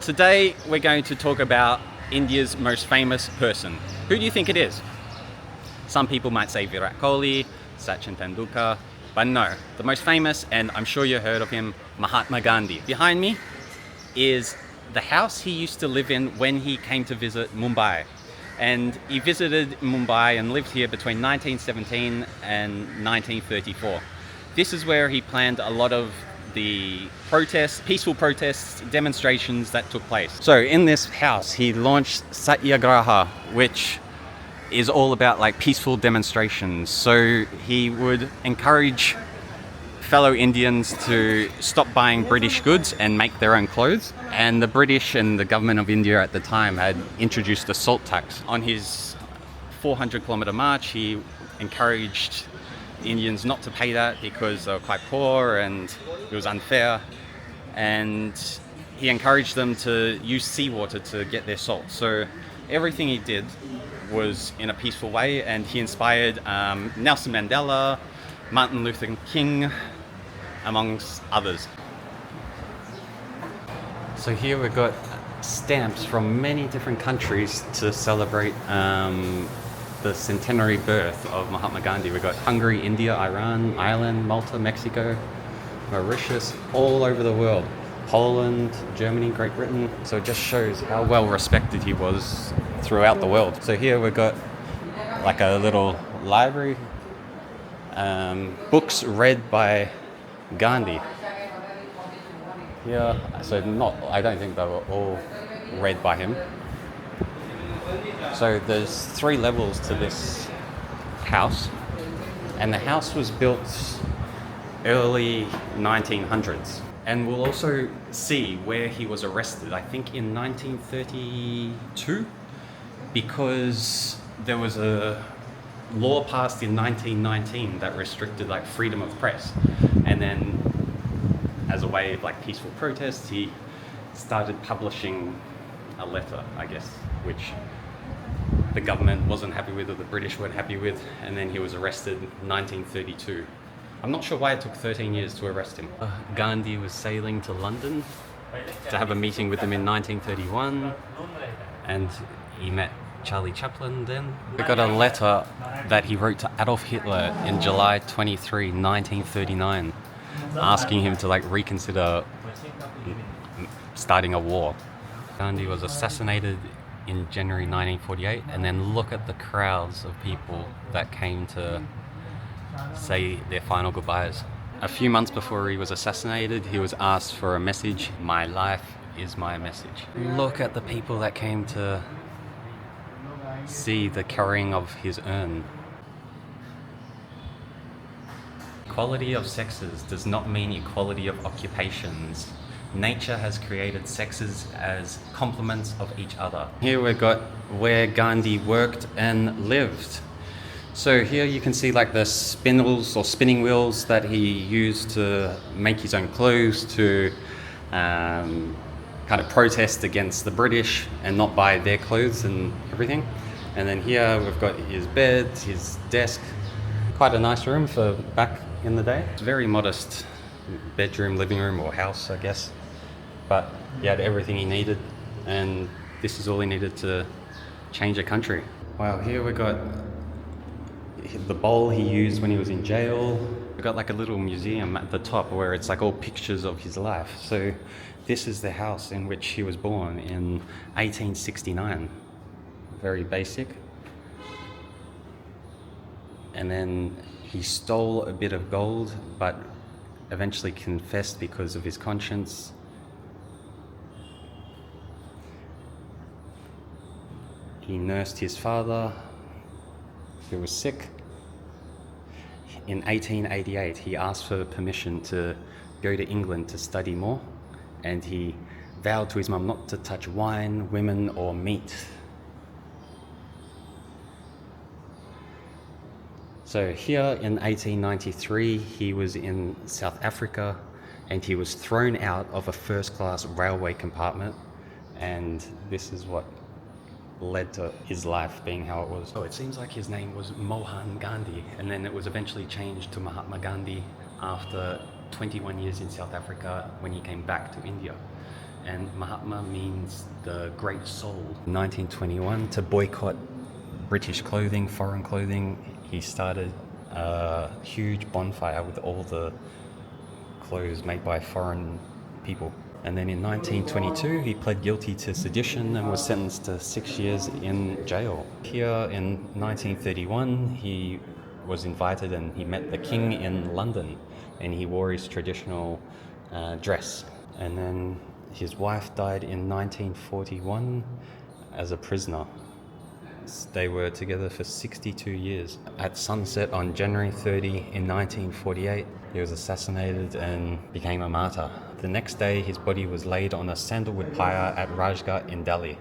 Today we're going to talk about India's most famous person. Who do you think it is? Some people might say Virat Kohli, Sachin Tendulkar, but no, the most famous, and I'm sure you heard of him, Mahatma Gandhi. Behind me is the house he used to live in when he came to visit Mumbai. And he visited Mumbai and lived here between 1917 and 1934. This is where he planned a lot of the protests, peaceful protests, demonstrations that took place. So in this house, he launched Satyagraha, which is all about like peaceful demonstrations. So he would encourage fellow Indians to stop buying British goods and make their own clothes. And the British and the government of India at the time had introduced a salt tax. On his 400-kilometer march, he encouraged Indians not to pay that because they were quite poor and it was unfair, and he encouraged them to use seawater to get their salt. So everything he did was in a peaceful way, and he inspired Nelson Mandela, Martin Luther King, amongst others. So here we've got stamps from many different countries to celebrate the centenary birth of Mahatma Gandhi. We've got Hungary, India, Iran, Ireland, Malta, Mexico, Mauritius, all over the world. Poland, Germany, Great Britain. So it just shows how well respected he was throughout the world. So here we've got like a little library, books read by Gandhi. Yeah, so I don't think they were all read by him. So there's 3 levels to this house, and the house was built early 1900s. And we'll also see where he was arrested, I think in 1932, because there was a law passed in 1919 that restricted like freedom of press. And then as a way of like peaceful protest, he started publishing a letter, I guess, which the government wasn't happy with or the British weren't happy with, and then he was arrested in 1932. I'm not sure why it took 13 years to arrest him. Gandhi was sailing to London to have a meeting with him in 1931, and he met Charlie Chaplin then. We got a letter that he wrote to Adolf Hitler in July 23, 1939, asking him to like reconsider starting a war. Gandhi was assassinated in January 1948, and then look at the crowds of people that came to say their final goodbyes. A few months before he was assassinated, he was asked for a message. My life is my message. Look at the people that came to see the carrying of his urn. Equality of sexes does not mean equality of occupations. Nature has created sexes as complements of each other. Here we've got where Gandhi worked and lived. So here you can see like the spindles or spinning wheels that he used to make his own clothes, to kind of protest against the British and not buy their clothes and everything. And then here we've got his bed, his desk. Quite a nice room for back in the day. It's a very modest bedroom, living room or house, I guess. But he had everything he needed, and this is all he needed to change a country. Wow, here we got the bowl he used when he was in jail. We got like a little museum at the top where it's like all pictures of his life. So this is the house in which he was born in 1869. Very basic. And then he stole a bit of gold, but eventually confessed because of his conscience. He nursed his father, who was sick. In 1888, he asked for permission to go to England to study more, and he vowed to his mum not to touch wine, women, or meat. So here in 1893, he was in South Africa, and he was thrown out of a first-class railway compartment, and this is what led to his life being how it was. So it seems like his name was Mohan Gandhi, and then it was eventually changed to Mahatma Gandhi after 21 years in South Africa when he came back to India. and Mahatma means the great soul. In 1921, to boycott British clothing, foreign clothing, he started a huge bonfire with all the clothes made by foreign people. And then in 1922, he pled guilty to sedition and was sentenced to 6 years in jail. Here in 1931, he was invited and he met the king in London, and he wore his traditional dress. And then his wife died in 1941 as a prisoner. They were together for 62 years. At sunset on January 30 in 1948, he was assassinated and became a martyr. The next day, his body was laid on a sandalwood pyre at Rajghat in Delhi.